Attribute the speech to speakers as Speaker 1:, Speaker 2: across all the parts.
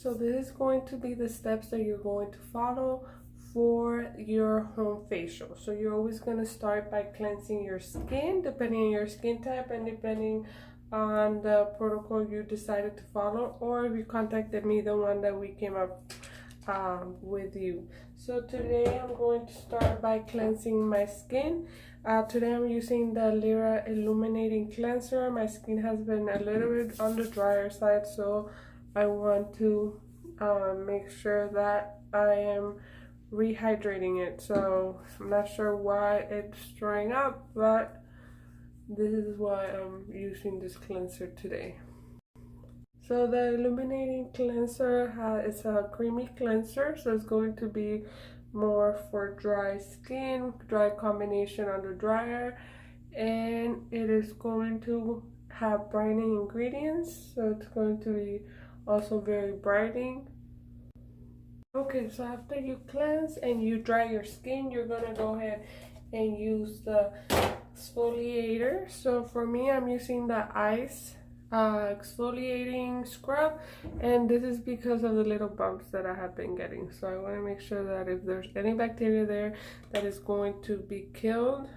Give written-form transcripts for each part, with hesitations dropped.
Speaker 1: So this is going to be the steps that you're going to follow for your home facial. So you're always going to start by cleansing your skin, depending on your skin type and depending on the protocol you decided to follow, or if you contacted me, the one that we came up with you. So today I'm going to start by cleansing my skin. Today I'm using the Lira Illuminating Cleanser. My skin has been a little bit on the drier side, so I want to make sure that I am rehydrating it. So I'm not sure why it's drying up, but this is why I'm using this cleanser today. So the Illuminating Cleanser is a creamy cleanser, so it's going to be more for dry skin, dry combination on the dryer, and it is going to have brightening ingredients, so it's going to be also very brightening. Okay, so after you cleanse and you dry your skin, you're gonna go ahead and use the exfoliator. So for me, I'm using the ice exfoliating scrub, and this is because of the little bumps that I have been getting. So I want to make sure that if there's any bacteria there, that is going to be killed.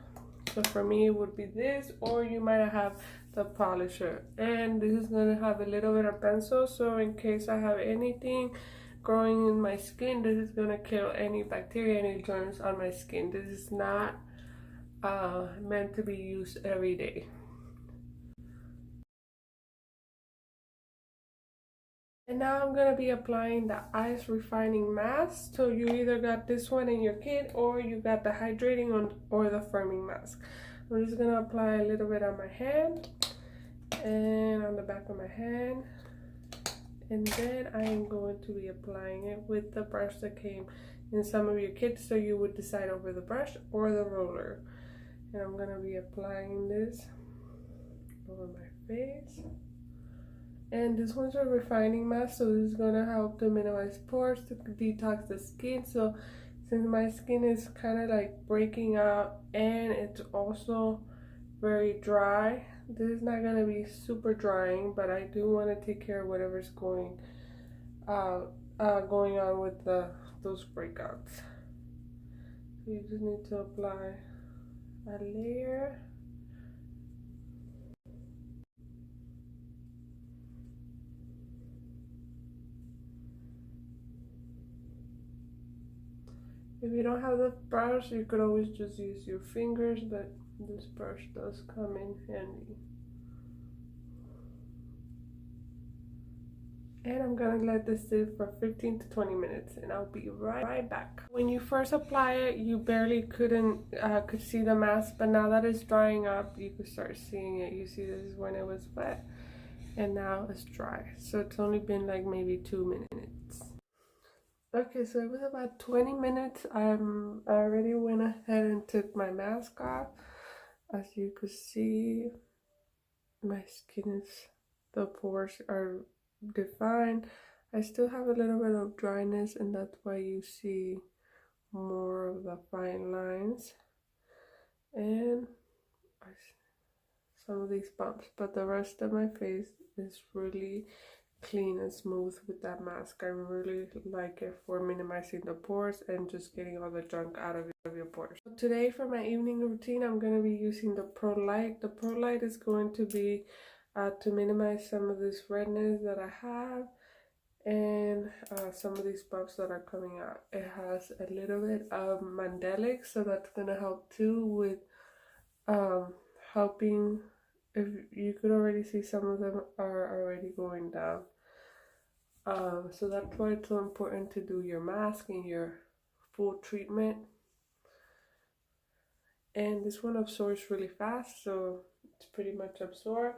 Speaker 1: So for me it would be this, or you might have the polisher, and this is going to have a little bit of pencil, so in case I have anything growing in my skin, this is going to kill any bacteria, any germs on my skin. This is not meant to be used every day. And now I'm going to be applying the ice refining mask. So you either got this one in your kit, or you got the hydrating or the firming mask. I'm just going to apply a little bit on my hand and on the back of my hand. And then I am going to be applying it with the brush that came in some of your kits. So you would decide over the brush or the roller. And I'm going to be applying this over my face. And this one's a refining mask, so this is gonna help to minimize pores, to detox the skin. So since my skin is kind of like breaking out and it's also very dry, this is not gonna be super drying, but I do want to take care of whatever's going on with those breakouts. So you just need to apply a layer. If you don't have the brush, you could always just use your fingers, but this brush does come in handy. And I'm gonna let this sit for 15 to 20 minutes, and I'll be right back. When you first apply it, you barely could see the mask, but now that it's drying up, you can start seeing it. You see, this is when it was wet, and now it's dry. So it's only been like maybe 2 minutes. Okay, so it was about 20 minutes. I already went ahead and took my mask off. As you can see, my skin the pores are defined. I still have a little bit of dryness, and that's why you see more of the fine lines and some of these bumps, but the rest of my face is really clean and smooth with that mask. I really like it for minimizing the pores and just getting all the junk out of your pores. So today for my evening routine, I'm going to be using the Pro Light. The Pro Light is going to be to minimize some of this redness that I have and some of these bumps that are coming out. It has a little bit of mandelic, so that's going to help too with helping. If you could already see, some of them are already going down. So that's why it's so important to do your mask and your full treatment. And this one absorbs really fast, so it's pretty much absorbed.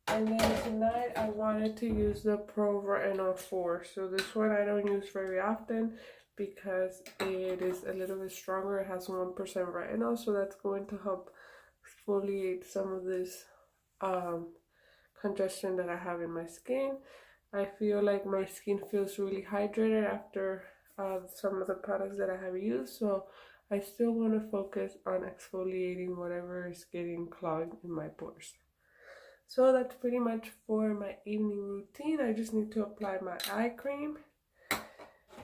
Speaker 1: And then tonight I wanted to use the Pro Retinol 4. So this one I don't use very often because it is a little bit stronger. It has 1% retinol, so that's going to help exfoliate some of this congestion that I have in my skin. I feel like my skin feels really hydrated after some of the products that I have used, so I still want to focus on exfoliating whatever is getting clogged in my pores. So that's pretty much for my evening routine. I just need to apply my eye cream.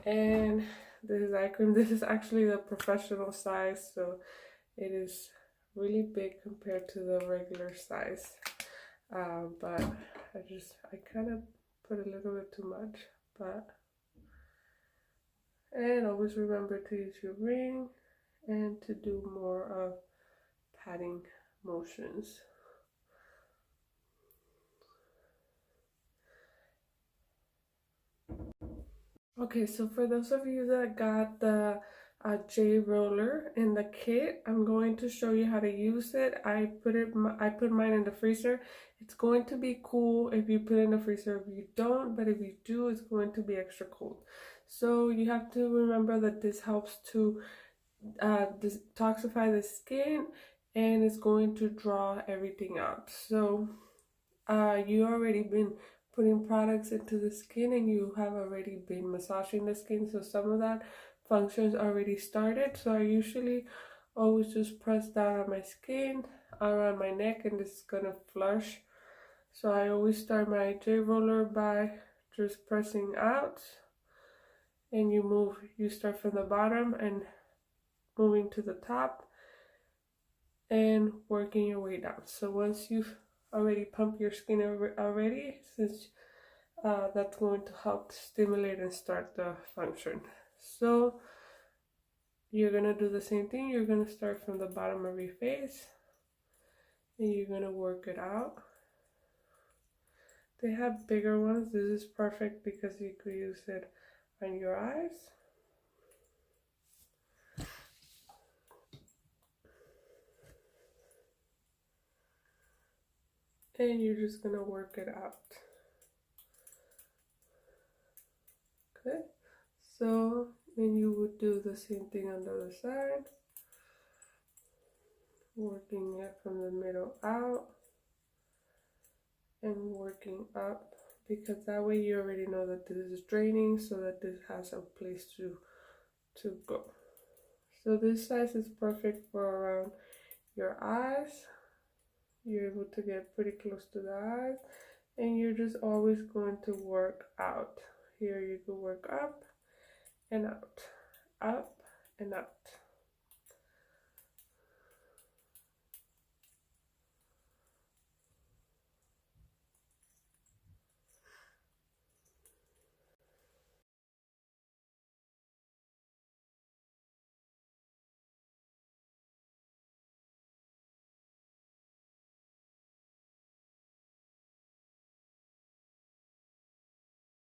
Speaker 1: And this is eye cream. This is actually the professional size, so it is really big compared to the regular size. But I kind of put a little bit too much. And always remember to use your ring and to do more of patting motions. Okay, so for those of you that got the J roller in the kit, I'm going to show you how to use it. I put mine in the freezer. It's going to be cool if you put it in the freezer. If you don't, but if you do, it's going to be extra cold. So you have to remember that this helps to detoxify the skin, and it's going to draw everything out. So you already been putting products into the skin, and you have already been massaging the skin, so some of that functions already started. So I usually always just press down on my skin, around my neck, and this is gonna flush. So I always start my J roller by just pressing out, and you start from the bottom and moving to the top and working your way down. So once you've already pumped your skin already, since that's going to help stimulate and start the function. So you're gonna do the same thing. You're gonna start from the bottom of your face and you're gonna work it out. They have bigger ones. This is perfect because you could use it on your eyes. And you're just gonna work it out. Okay, so then you would do the same thing on the other side, working it from the middle out and working up, because that way you already know that this is draining, so that this has a place to go. So this size is perfect for around your eyes. You're able to get pretty close to the eyes, and you're just always going to work out. Here you can work up and out, up and out.